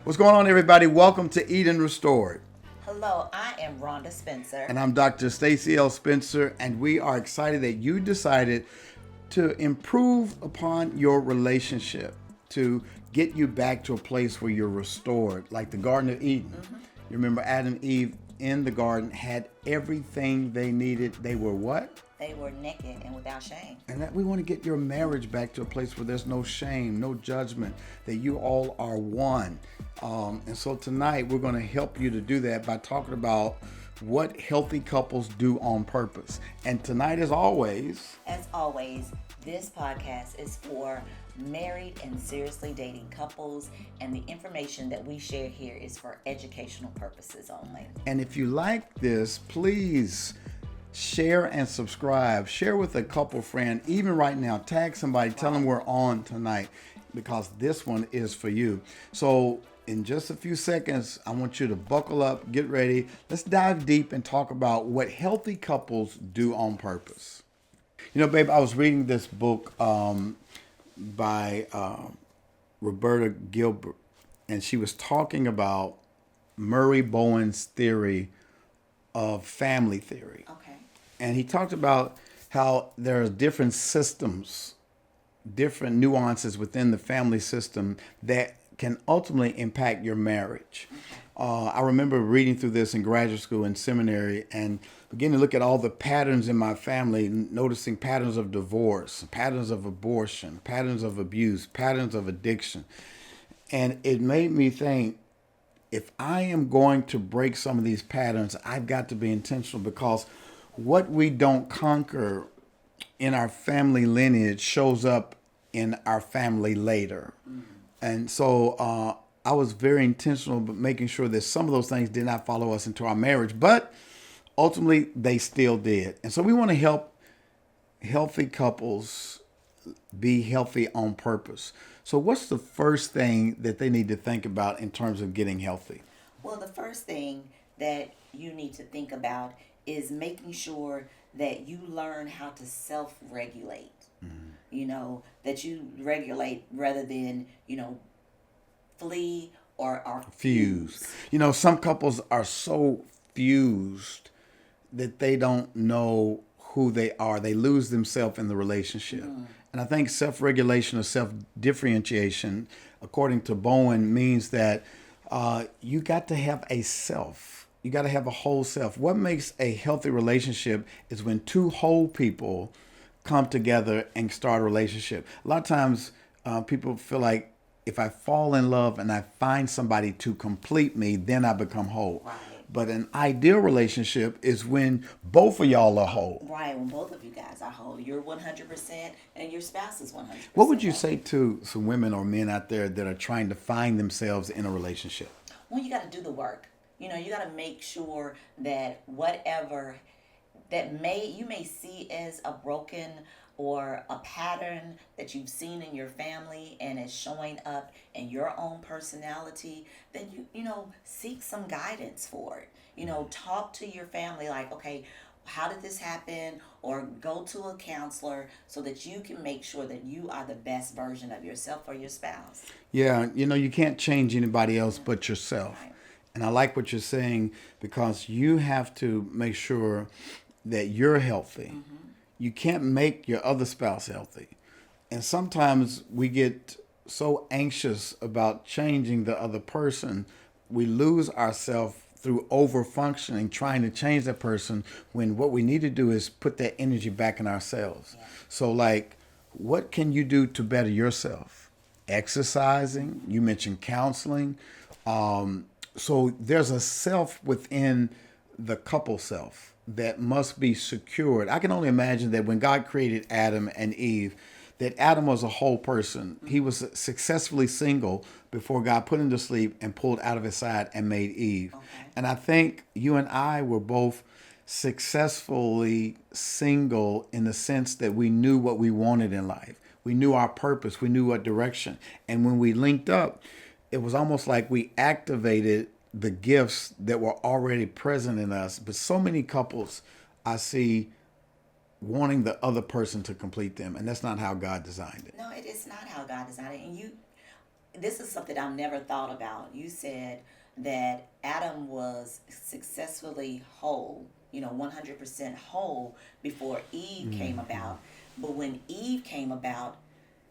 What's going on, everybody? Welcome to Eden Restored. Hello, I am Rhonda Spencer. And I'm Dr. Stacy L. Spencer, and we are excited that you decided to improve upon your relationship, to get you back to a place where you're restored, like the Garden of Eden. You remember Adam and Eve in the garden had everything they needed. They were what? They were naked and without shame. And that we want to get your marriage back to a place where there's no shame, no judgment, that you all are one. And so tonight we're going to help you to do that by talking about what healthy couples do on purpose. And tonight, as always, this podcast is for married and seriously dating couples, and the information that we share here is for educational purposes only. And if you like this, please share and subscribe. Share with a couple friend. Even right now, tag somebody, tell them we're on tonight, because this one is for you. So in just a few seconds, I want you to buckle up, get ready. Let's dive deep and talk about what healthy couples do on purpose. You know, babe, I was reading this book by Roberta Gilbert, and she was talking about Murray Bowen's theory of family theory. Okay. And he talked about how there are different systems, different nuances within the family system that can ultimately impact your marriage. I remember reading through this in graduate school and seminary and beginning to look at all the patterns in my family, noticing patterns of divorce, patterns of abortion, patterns of abuse, patterns of addiction. And it made me think, if I am going to break some of these patterns, I've got to be intentional, because what we don't conquer in our family lineage shows up in our family later. And so I was very intentional about making sure that some of those things did not follow us into our marriage, but ultimately they still did. And so we want to help healthy couples be healthy on purpose. So what's the first thing that they need to think about in terms of getting healthy? Well, the first thing that you need to think about is making sure that you learn how to self-regulate. You know, that you regulate rather than, flee or Fuse. You know, some couples are so fused that they don't know who they are. They lose themselves in the relationship. And I think self-regulation or self-differentiation, according to Bowen, means that you got to have a self. You got to have a whole self. What makes a healthy relationship is when two whole people come together and start a relationship. A lot of times people feel like, if I fall in love and I find somebody to complete me, then I become whole. Right. But an ideal relationship is when both of y'all are whole. Right, when both of you guys are whole. You're 100% and your spouse is 100%. What would you say to some women or men out there that are trying to find themselves in a relationship? Well, you got to do the work. You got to make sure that whatever that you may see as a broken or a pattern that you've seen in your family and is showing up in your own personality, then you seek some guidance for it. Talk to your family like, okay, how did this happen? Or go to a counselor so that you can make sure that you are the best version of yourself or your spouse. Yeah, you can't change anybody else but yourself. Right. And I like what you're saying, because you have to make sure that you're healthy. You can't make your other spouse healthy. And sometimes we get so anxious about changing the other person, we lose ourselves through over functioning, trying to change that person, when what we need to do is put that energy back in ourselves. Yeah. So like, what can you do to better yourself? Exercising, you mentioned counseling. So there's a self within the couple self that must be secured. I can only imagine that when God created Adam and Eve, that Adam was a whole person. He was successfully single before God put him to sleep and pulled out of his side and made Eve. Okay. And I think you and I were both successfully single in the sense that we knew what we wanted in life. We knew our purpose. We knew what direction. And when we linked up, it was almost like we activated the gifts that were already present in us. But so many couples I see wanting the other person to complete them, and that's not how God designed it. No, it is not how God designed it. And this is something I've never thought about. You said that Adam was successfully whole, 100% whole before Eve came about. But when Eve came about,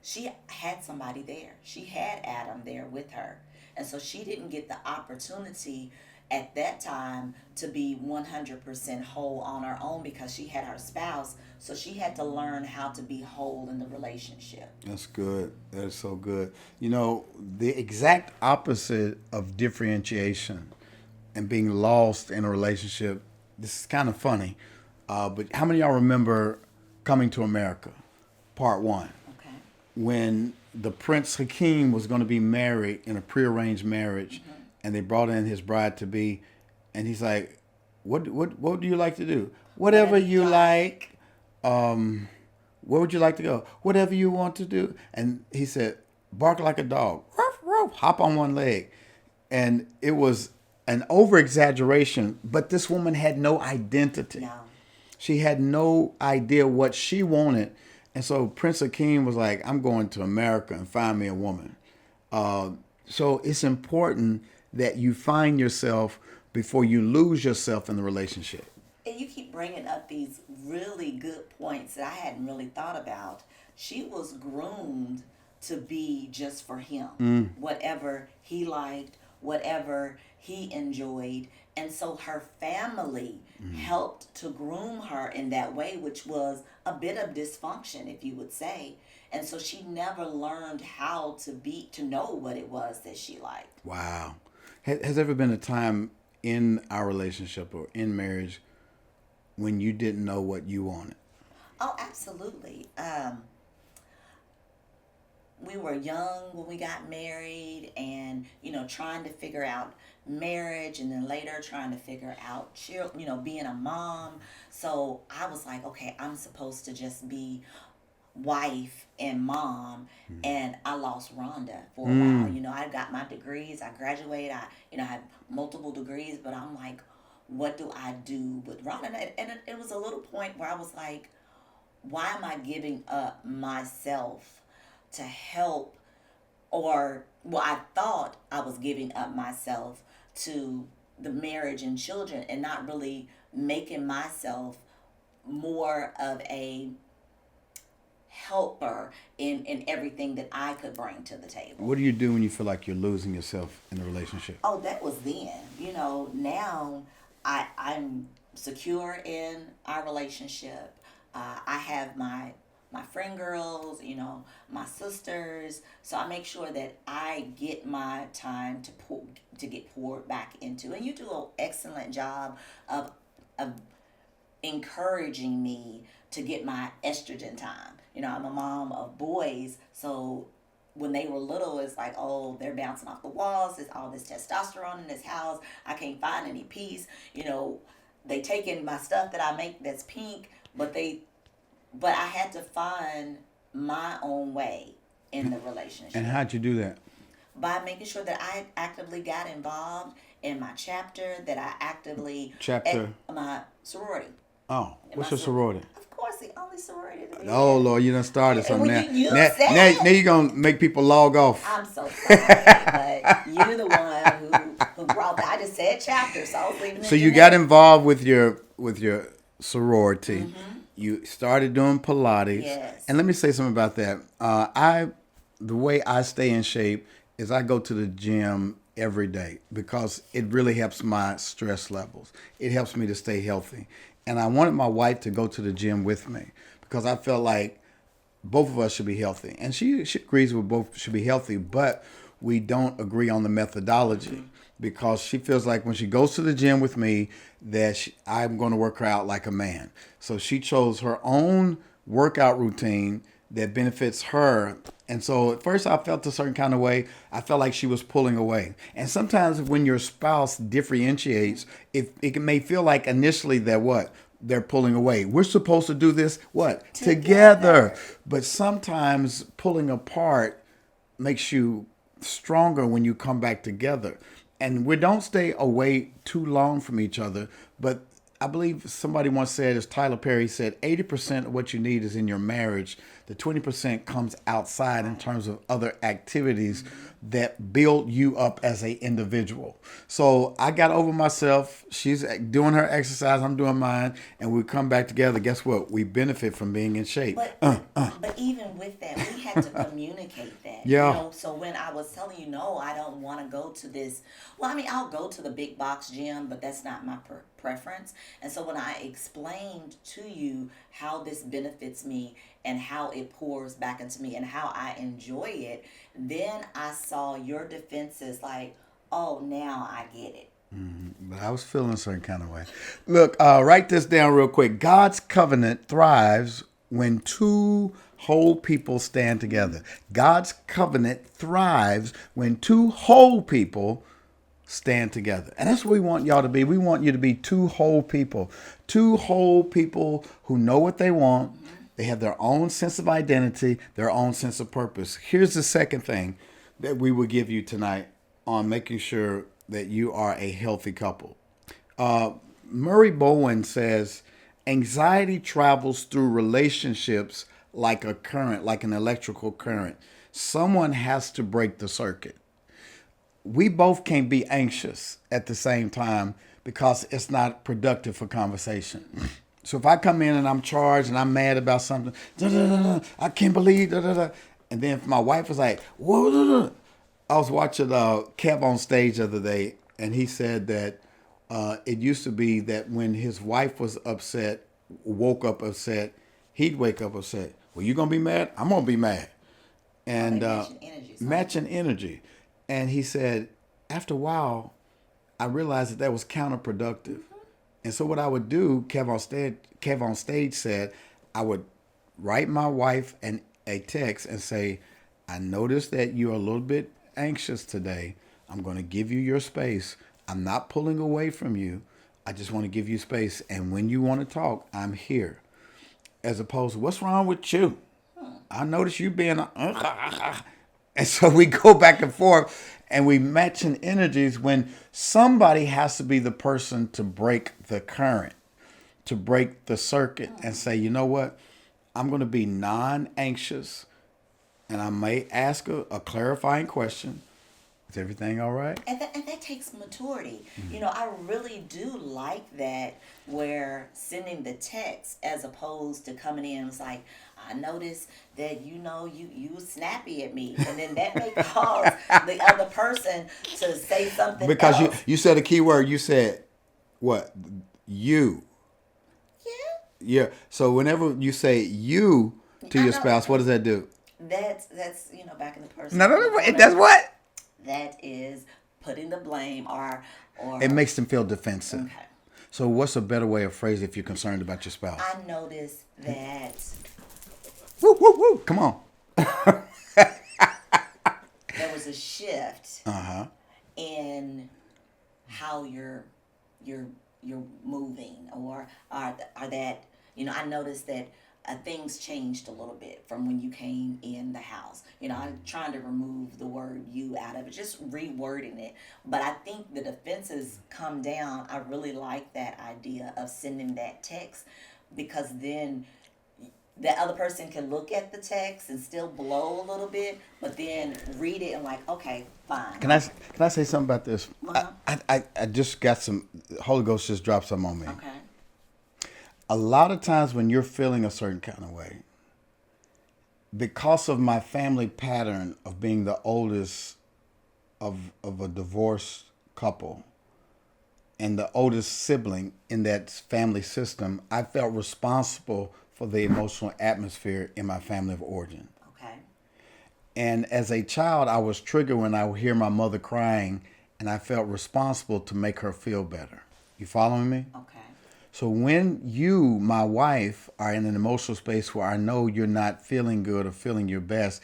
she had somebody there. She had Adam there with her. And so she didn't get the opportunity at that time to be 100% whole on her own because she had her spouse. So she had to learn how to be whole in the relationship. That's good. That is so good. The exact opposite of differentiation and being lost in a relationship. This is kind of funny, but how many of y'all remember Coming to America, Part 1? Okay. When the Prince Hakeem was going to be married in a prearranged marriage, and they brought in his bride to be, and he's like, "What do you like to do? Whatever you like. Where would you like to go? Whatever you want to do." And he said, "Bark like a dog, ruff, ruff, hop on one leg," and it was an over exaggeration. But this woman had no identity. No. She had no idea what she wanted. And so Prince Hakeem was like, "I'm going to America and find me a woman." So it's important that you find yourself before you lose yourself in the relationship. And you keep bringing up these really good points that I hadn't really thought about. She was groomed to be just for him, whatever he liked, whatever he enjoyed. And so her family helped to groom her in that way, which was a bit of dysfunction, if you would say. And so she never learned how to know what it was that she liked. Wow. Has there ever been a time in our relationship or in marriage when you didn't know what you wanted? Oh, absolutely. We were young when we got married and, trying to figure out marriage and then later trying to figure out, being a mom. So I was like, okay, I'm supposed to just be wife and mom, and I lost Rhonda for a while. I got my degrees, I graduated, I had multiple degrees, but I'm like, what do I do with Rhonda? And it was a little point where I was like, why am I giving up myself to help, I thought I was giving up myself to the marriage and children and not really making myself more of a helper in everything that I could bring to the table. What do you do when you feel like you're losing yourself in a relationship? Oh, that was then. Now I'm secure in our relationship. I have my friend girls, my sisters. So I make sure that I get my time to get poured back into. And you do an excellent job of encouraging me to get my estrogen time. I'm a mom of boys, so when they were little, it's like, oh, they're bouncing off the walls. There's all this testosterone in this house. I can't find any peace. They taking my stuff that I make that's pink, but I had to find my own way in the relationship. And how'd you do that? By making sure that I actively got involved in my chapter, that I actively... Chapter? My sorority. Oh, what's your sorority? Of course, the only sorority that Oh, Lord, you done started something now. Now you're going to make people log off. I'm so sorry, but you're the one who brought that. I just said chapter, so I was leaving it. So you got involved with your sorority. You started doing Pilates. Yes. And let me say something about that. The way I stay in shape is I go to the gym every day because it really helps my stress levels. It helps me to stay healthy. And I wanted my wife to go to the gym with me because I felt like both of us should be healthy. And she agrees we both should be healthy, but we don't agree on the methodology because she feels like when she goes to the gym with me that I'm going to work her out like a man. So she chose her own workout routine that benefits her. And so at first I felt a certain kind of way. I felt like she was pulling away. And sometimes when your spouse differentiates, it may feel like initially they're pulling away. We're supposed to do this, together. But sometimes pulling apart makes you stronger when you come back together. And we don't stay away too long from each other. But I believe somebody once said, as Tyler Perry said, 80% of what you need is in your marriage The 20% comes outside in terms of other activities that build you up as a individual. So I got over myself. She's doing her exercise. I'm doing mine. And we come back together. Guess what? We benefit from being in shape. But even with that, we had to communicate that. Yeah. You know, so when I was telling you, no, I don't want to go to this. Well, I mean, I'll go to the big box gym, but that's not my preference. And so when I explained to you how this benefits me and how it pours back into me and how I enjoy it, then I saw your defenses like, oh, now I get it. But I was feeling a certain kind of way. Look, write this down real quick. God's covenant thrives when two whole people stand together. God's covenant thrives when two whole people stand together. And that's what we want y'all to be. We want you to be two whole people. Two whole people who know what they want. They have their own sense of identity, their own sense of purpose. Here's the second thing that we will give you tonight on making sure that you are a healthy couple. Murray Bowen says, anxiety travels through relationships like a current, like an electrical current. Someone has to break the circuit. We both can't be anxious at the same time because it's not productive for conversation. So if I come in and I'm charged and I'm mad about something, I can't believe, and then if my wife was like, whoa, I was watching Kev on stage the other day, and he said that it used to be that when his wife was upset, woke up upset, he'd wake up upset. Well, you gonna be mad? I'm gonna be mad. And matching energy. And he said, after a while, I realized that was counterproductive. And so what I would do, Kev on stage said, I would write my wife a text and say, I noticed that you're a little bit anxious today. I'm going to give you your space. I'm not pulling away from you. I just want to give you space. And when you want to talk, I'm here. As opposed to, what's wrong with you? I notice you being and so we go back and forth and we matching energies when somebody has to be the person to break the current, to break the circuit and say, you know what? I'm going to be non-anxious and I may ask a clarifying question. Is everything all right? And that takes maturity. You know, I really do like that where sending the text as opposed to coming in, it's like, I noticed that, you know, you was snappy at me. And then that may cause the other person to say something because else. you said a key word. You said, what? You. Yeah. Yeah. So whenever you say you to your spouse, what does that do? That's you know, back in the person. No. That's what? That is putting the blame or It makes them feel defensive. Okay. So what's a better way of phrasing if you're concerned about your spouse? I noticed that Woo, woo, woo. Come on. there was a shift in how you're moving, or are that, you know, I noticed that things changed a little bit from when you came in the house. You know, I'm trying to remove the word you out of it, just rewording it. But I think the defenses come down. I really like that idea of sending that text, because then the other person can look at the text and still blow a little bit, but then read it and like, okay, fine. Can I say something about this? I just got some, Holy Ghost just dropped something on me. Okay. A lot of times when you're feeling a certain kind of way, because of my family pattern of being the oldest of a divorced couple and the oldest sibling in that family system, I felt responsible for the emotional atmosphere in my family of origin. Okay. And as a child, I was triggered when I would hear my mother crying, and I felt responsible to make her feel better. You following me? Okay. So when you, my wife, are in an emotional space where I know you're not feeling good or feeling your best,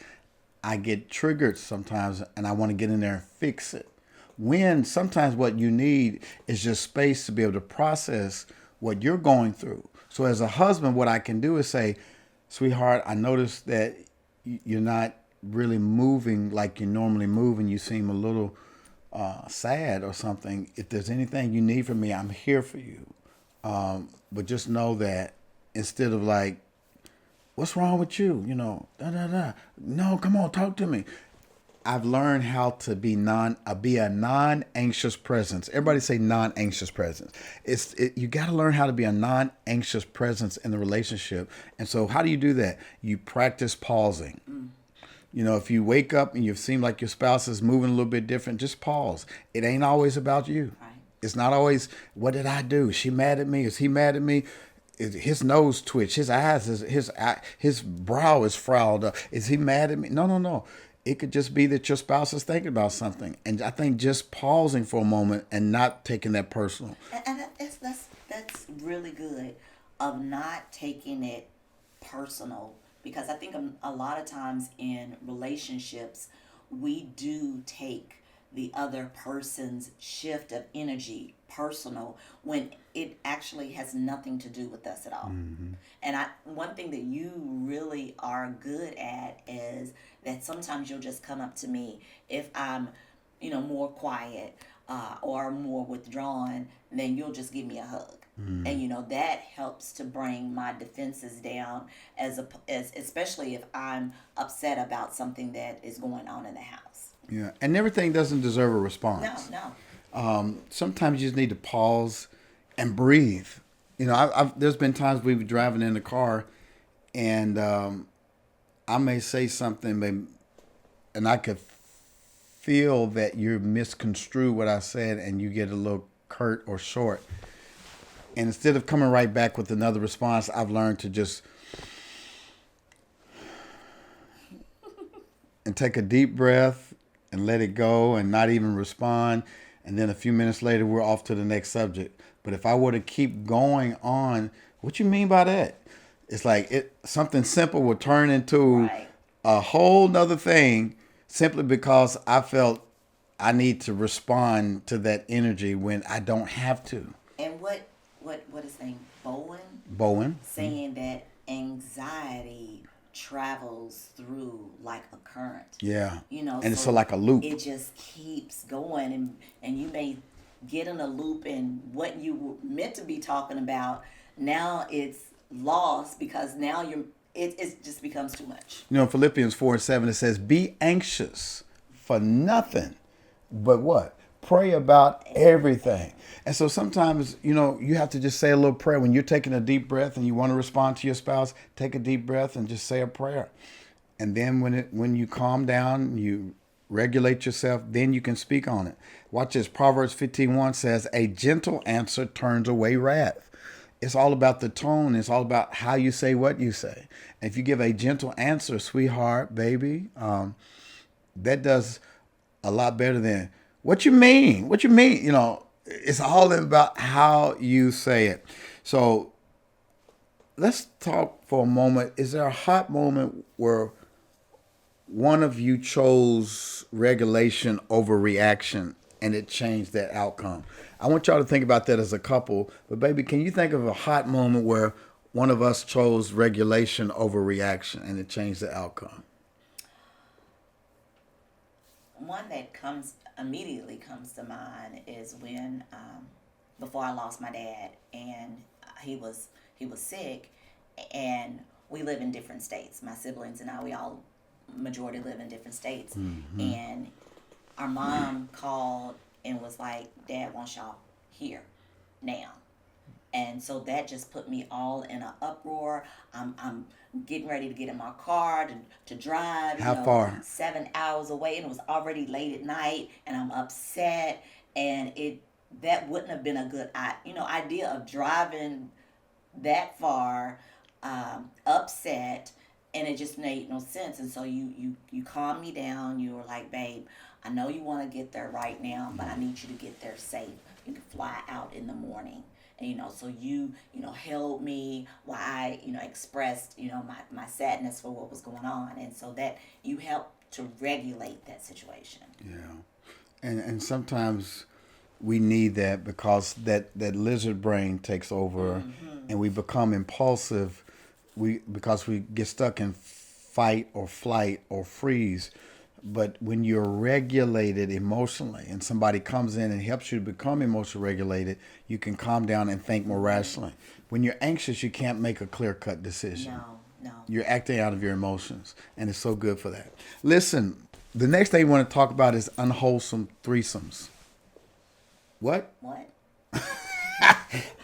I get triggered sometimes and I want to get in there and fix it. When sometimes what you need is just space to be able to process what you're going through. So as a husband, what I can do is say, sweetheart, I noticed that you're not really moving like you normally move and you seem a little sad or something. If there's anything you need from me, I'm here for you. But just know that instead of like what's wrong with you? Da da da. No, come on, talk to me. I've learned how to be a non-anxious presence. Everybody say non-anxious presence. You got to learn how to be a non-anxious presence in the relationship. And so how do you do that? You practice pausing. If you wake up and you seem like your spouse is moving a little bit different, just pause. It ain't always about you. Right. It's not always, what did I do? Is she mad at me? Is he mad at me? His nose twitch, his eyes, his brow is frowned up. Is he mad at me? No, no, no. It could just be that your spouse is thinking about something, and I think just pausing for a moment and not taking that personal. And that's really good, of not taking it personal, because I think a lot of times in relationships we do take the other person's shift of energy personal when it actually has nothing to do with us at all. And one thing that you really are good at is that sometimes you'll just come up to me if I'm, more quiet, or more withdrawn, then you'll just give me a hug. And that helps to bring my defenses down, as especially if I'm upset about something that is going on in the house. Yeah, and everything doesn't deserve a response. No. Sometimes you just need to pause and breathe. There's been times we've been driving in the car, and I may say something, and I could feel that you misconstrue what I said, and you get a little curt or short. And instead of coming right back with another response, I've learned to just and take a deep breath and let it go and not even respond. And then a few minutes later, we're off to the next subject. But if I were to keep going on, what you mean by that? It's like something simple would turn into Right. a whole nother thing simply because I felt I need to respond to that energy when I don't have to. And what is his name? Bowen. Saying that anxiety travels through like a current. Yeah. And it's so like a loop. It just keeps going, and you may get in a loop, and what you were meant to be talking about, now it's lost because now it just becomes too much. Philippians 4:7, it says, be anxious for nothing, but what? Pray about everything. And so sometimes, you have to just say a little prayer. When you're taking a deep breath and you want to respond to your spouse, take a deep breath and just say a prayer. And then when you calm down, you regulate yourself, then you can speak on it. Watch this. Proverbs 15:1 says, a gentle answer turns away wrath. It's all about the tone. It's all about how you say what you say. And if you give a gentle answer, sweetheart, baby, that does a lot better than, what you mean? What you mean? It's all about how you say it. So let's talk for a moment. Is there a hot moment where one of you chose regulation over reaction and it changed that outcome? I want y'all to think about that as a couple. But baby, can you think of a hot moment where one of us chose regulation over reaction and it changed the outcome? One that immediately comes to mind is when before I lost my dad, and he was sick, and we live in different states. My siblings and I, we all majority live in different states. And our mom called and was like, Dad wants y'all here now. And so that just put me all in an uproar. I'm getting ready to get in my car to drive. How far? 7 hours away, and it was already late at night, and I'm upset. And that wouldn't have been a good idea of driving that far, upset, and it just made no sense. And so you calmed me down. You were like, babe, I know you want to get there right now, but I need you to get there safe. You can fly out in the morning. And, so you held me while I, expressed, my sadness for what was going on. And so that you helped to regulate that situation. Yeah. And sometimes we need that because that lizard brain takes over and we become impulsive because we get stuck in fight or flight or freeze. But when you're regulated emotionally and somebody comes in and helps you to become emotionally regulated, you can calm down and think more rationally. When you're anxious, you can't make a clear-cut decision. No. You're acting out of your emotions, and it's so good for that. Listen, the next thing we want to talk about is unwholesome threesomes. What? What?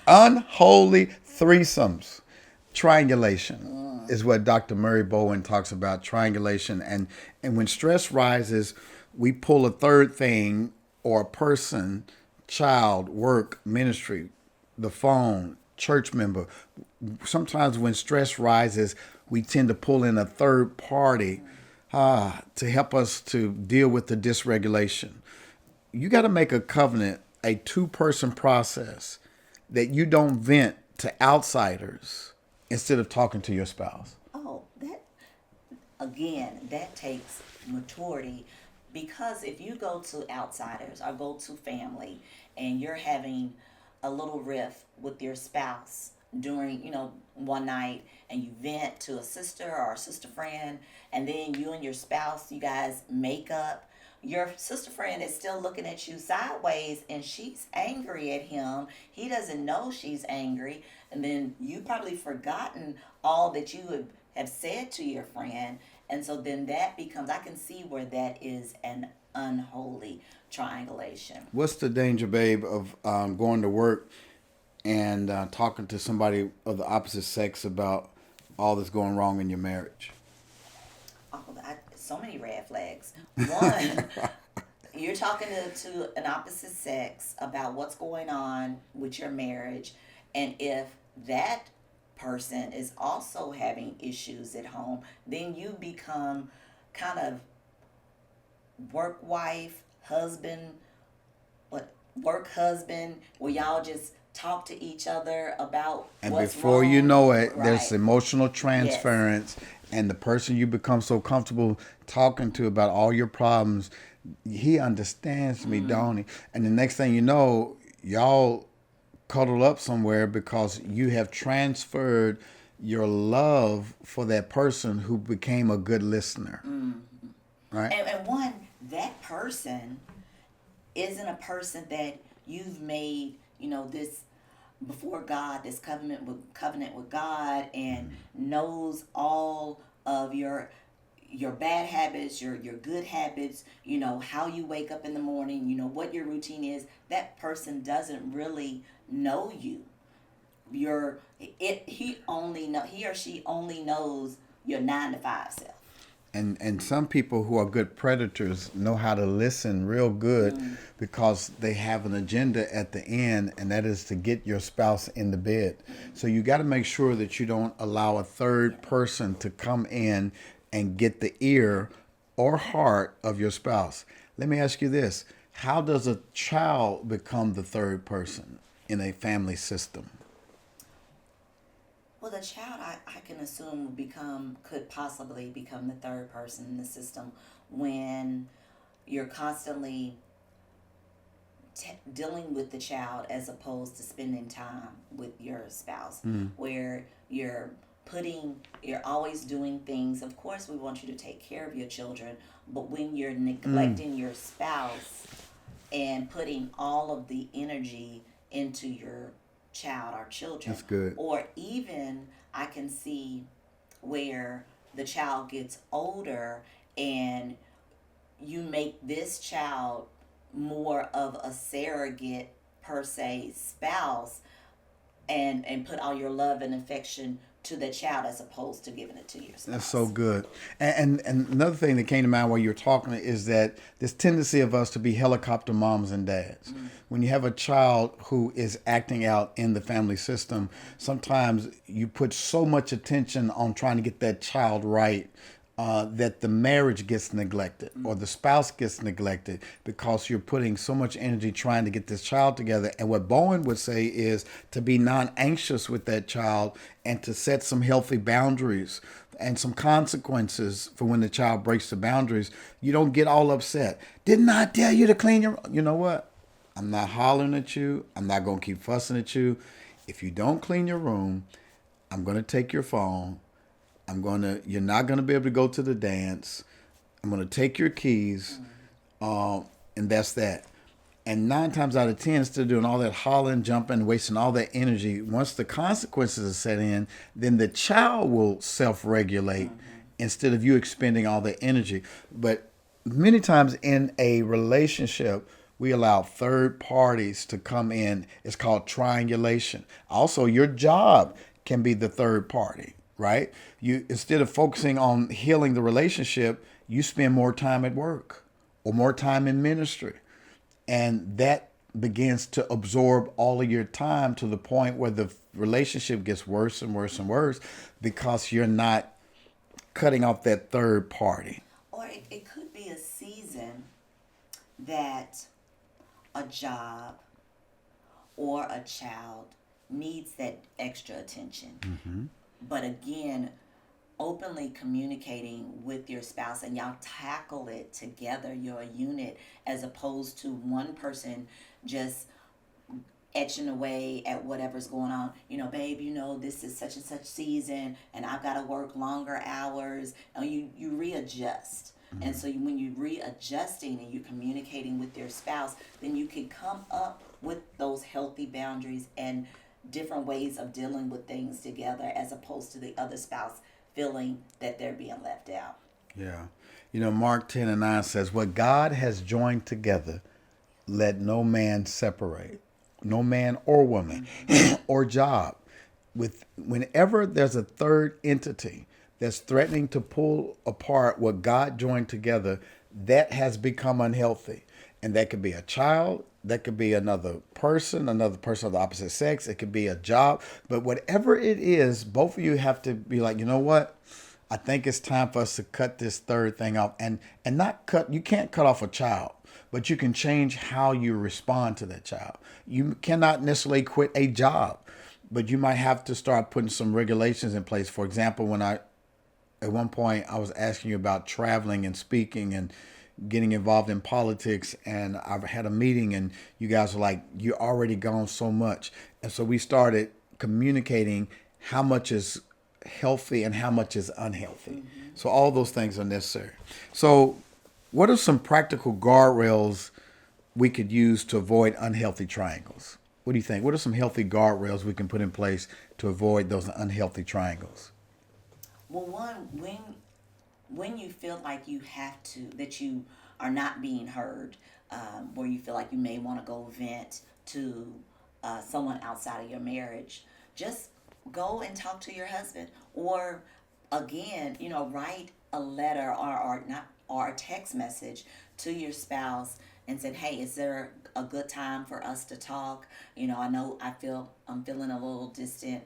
Unholy threesomes. Triangulation is what Dr. Murray Bowen talks about, triangulation. And when stress rises, we pull a third thing or a person, child, work, ministry, the phone, church member. Sometimes when stress rises, we tend to pull in a third party to help us to deal with the dysregulation. You got to make a covenant, a two-person process that you don't vent to outsiders instead of talking to your spouse. Oh, that again, that takes maturity, because if you go to outsiders or go to family and you're having a little riff with your spouse during, one night, and you vent to a sister or a sister friend, and then you and your spouse, you guys make up, your sister friend is still looking at you sideways and she's angry at him. He doesn't know she's angry. And then you probably forgotten all that you have said to your friend. And so then that becomes, I can see where that is an unholy triangulation. What's the danger, babe, of going to work and talking to somebody of the opposite sex about all that's going wrong in your marriage? Oh, so many red flags. One, you're talking to an opposite sex about what's going on with your marriage, and if that person is also having issues at home, then you become kind of work wife, husband, work husband, where y'all just talk to each other about and what's before wrong. you know it, Right. there's emotional transference, and the person you become so comfortable talking to about all your problems, he understands me, don't he? And the next thing you know, y'all cuddle up somewhere because you have transferred your love for that person who became a good listener. Right? And one, that person isn't a person that you've made, this before God, this covenant with God, and knows all of your bad habits, your good habits, how you wake up in the morning, what your routine is. That person doesn't really know you. He or she only knows your 9 to 5 self. And some people who are good predators know how to listen real good because they have an agenda at the end, and that is to get your spouse in the bed. So you got to make sure that you don't allow a third person to come in and get the ear or heart of your spouse. Let me ask you this. How does a child become the third person in a family system? Well, the child, I can assume, could possibly become the third person in the system when you're constantly dealing with the child as opposed to spending time with your spouse, where you're always doing things. Of course, we want you to take care of your children, but when you're neglecting your spouse and putting all of the energy into your child or children. That's good. Or even I can see where the child gets older and you make this child more of a surrogate per se spouse, and put all your love and affection to the child as opposed to giving it to your spouse. That's so good. And another thing that came to mind while you were talking is that this tendency of us to be helicopter moms and dads. When you have a child who is acting out in the family system, sometimes you put so much attention on trying to get that child right that the marriage gets neglected or the spouse gets neglected because you're putting so much energy trying to get this child together. And what Bowen would say is to be non-anxious with that child and to set some healthy boundaries and some consequences for when the child breaks the boundaries. You don't get all upset. Didn't I tell you to clean your... You know what? I'm not hollering at you. I'm not going to keep fussing at you. If you don't clean your room, I'm going to take your phone. You're not going to be able to go to the dance. I'm going to take your keys. And that's that. And 9 times out of 10, instead of doing all that hollering, jumping, wasting all that energy, once the consequences are set in, then the child will self-regulate instead of you expending all the energy. But many times in a relationship, we allow third parties to come in. It's called triangulation. Also, your job can be the third party, right? You, instead of focusing on healing the relationship, you spend more time at work or more time in ministry. And that begins to absorb all of your time to the point where the relationship gets worse and worse and worse because you're not cutting off that third party. Or it could be a season that a job or a child needs that extra attention. But again, openly communicating with your spouse and y'all tackle it together, you're a unit, as opposed to one person just etching away at whatever's going on. You know, babe, you know, this is such and such season and I've got to work longer hours. And you readjust. And so when you're readjusting and you're communicating with your spouse, then you can come up with those healthy boundaries and different ways of dealing with things together, as opposed to the other spouse feeling that they're being left out. Yeah. You know, Mark 10:9 says, what God has joined together, let no man separate. No man or woman or job. Whenever there's a third entity that's threatening to pull apart what God joined together, that has become unhealthy. And that could be a child, that could be another person of the opposite sex, it could be a job. But whatever it is, both of you have to be like, you know what? I think it's time for us to cut this third thing off. And not cut, you can't cut off a child, but you can change how you respond to that child. You cannot necessarily quit a job, but you might have to start putting some regulations in place. For example, at one point I was asking you about traveling and speaking and getting involved in politics, and I've had a meeting and you guys were like, you're already gone so much. And so we started communicating how much is healthy and how much is unhealthy. So all those things are necessary. So what are some practical guardrails we could use to avoid unhealthy triangles? What do you think? What are some healthy guardrails we can put in place to avoid those unhealthy triangles? Well, one, when you feel like that you are not being heard, where you feel like you may want to go vent to someone outside of your marriage, just go and talk to your husband. Or again, you know, write a letter or a text message to your spouse and said, hey, is there a good time for us to talk? You know, I'm feeling a little distance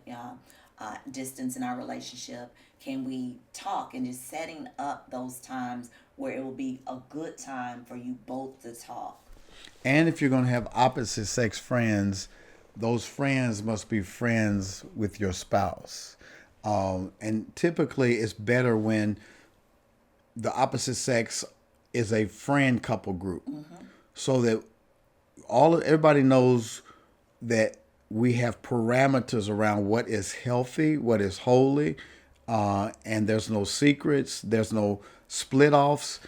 in our relationship. Can we talk? And just setting up those times where it will be a good time for you both to talk. And if you're going to have opposite sex friends, those friends must be friends with your spouse. And typically it's better when the opposite sex is a friend couple group, so that everybody knows that we have parameters around what is healthy, what is holy, and there's no secrets, there's no split offs,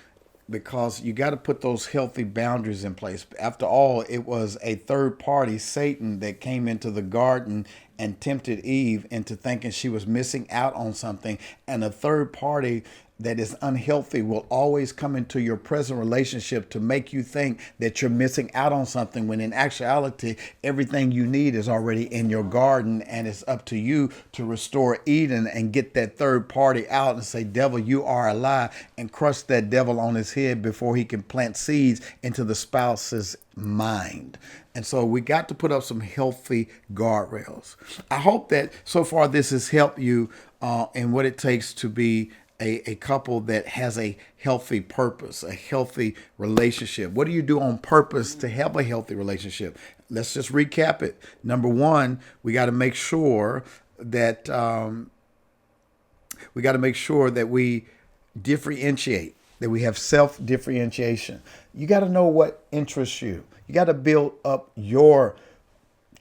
because you got to put those healthy boundaries in place. After all, it was a third party, Satan, that came into the garden and tempted Eve into thinking she was missing out on something. And a third party that is unhealthy will always come into your present relationship to make you think that you're missing out on something, when in actuality, everything you need is already in your garden, and it's up to you to restore Eden and get that third party out and say, devil, you are a lie, and crush that devil on his head before he can plant seeds into the spouse's mind. And so we got to put up some healthy guardrails. I hope that so far this has helped you in what it takes to be a couple that has a healthy purpose, a healthy relationship. What do you do on purpose to have a healthy relationship? Let's just recap it. Number one, we got to make sure that we differentiate, that we have self-differentiation. You got to know what interests you. You got to build up your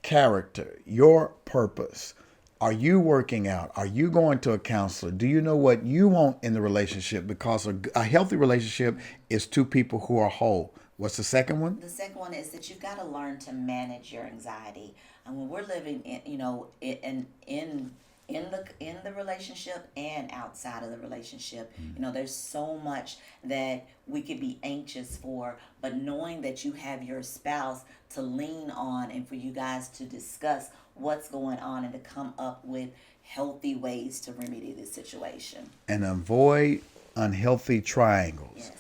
character, your purpose. Are you working out? Are you going to a counselor? Do you know what you want in the relationship? Because a healthy relationship is two people who are whole. What's the second one? The second one is that you've got to learn to manage your anxiety. And when we're living in, in the relationship and outside of the relationship, there's so much that we could be anxious for, but knowing that you have your spouse to lean on and for you guys to discuss what's going on and to come up with healthy ways to remedy this situation. And avoid unhealthy triangles. Yes.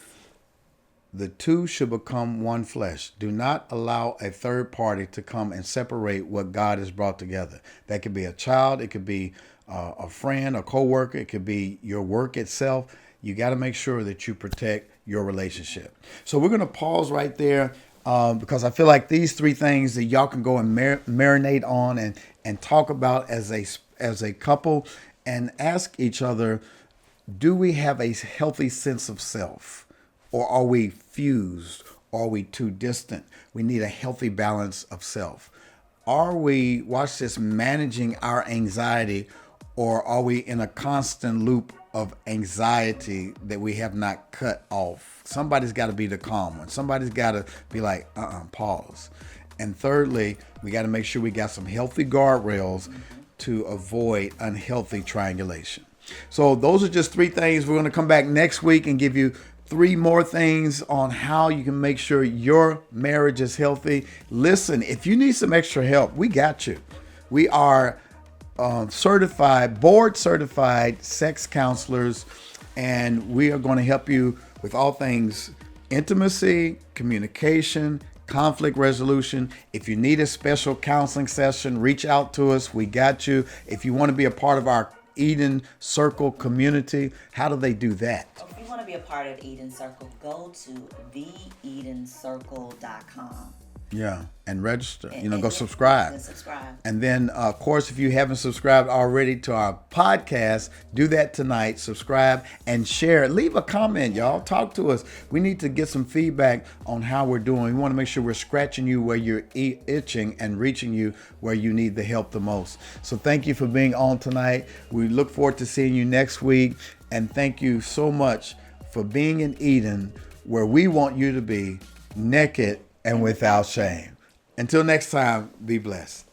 The two should become one flesh. Do not allow a third party to come and separate what God has brought together. That could be a child. It could be a friend, a coworker. It could be your work itself. You got to make sure that you protect your relationship. So we're going to pause right there because I feel like these three things that y'all can go and marinate on and talk about as a couple and ask each other, do we have a healthy sense of self? Or are we fused? Or are we too distant? We need a healthy balance of self. Are we, watch this, managing our anxiety, or are we in a constant loop of anxiety that we have not cut off? Somebody's got to be the calm one. Somebody's got to be like, pause. And thirdly, we got to make sure we got some healthy guardrails to avoid unhealthy triangulation. So those are just three things. We're going to come back next week and give you three more things on how you can make sure your marriage is healthy. Listen, if you need some extra help, we got you. We are board certified sex counselors, and we are going to help you with all things intimacy, communication, conflict resolution. If you need a special counseling session, reach out to us. We got you. If you want to be a part of our Eden Circle community, how do they do that? If you want to be a part of Eden Circle, go to theedencircle.com. Yeah, and register. Go subscribe. And subscribe. And then, of course, if you haven't subscribed already to our podcast, do that tonight. Subscribe and share. Leave a comment, y'all. Talk to us. We need to get some feedback on how we're doing. We want to make sure we're scratching you where you're itching and reaching you where you need the help the most. So thank you for being on tonight. We look forward to seeing you next week. And thank you so much for being in Eden, where we want you to be, naked and without shame. Until next time, be blessed.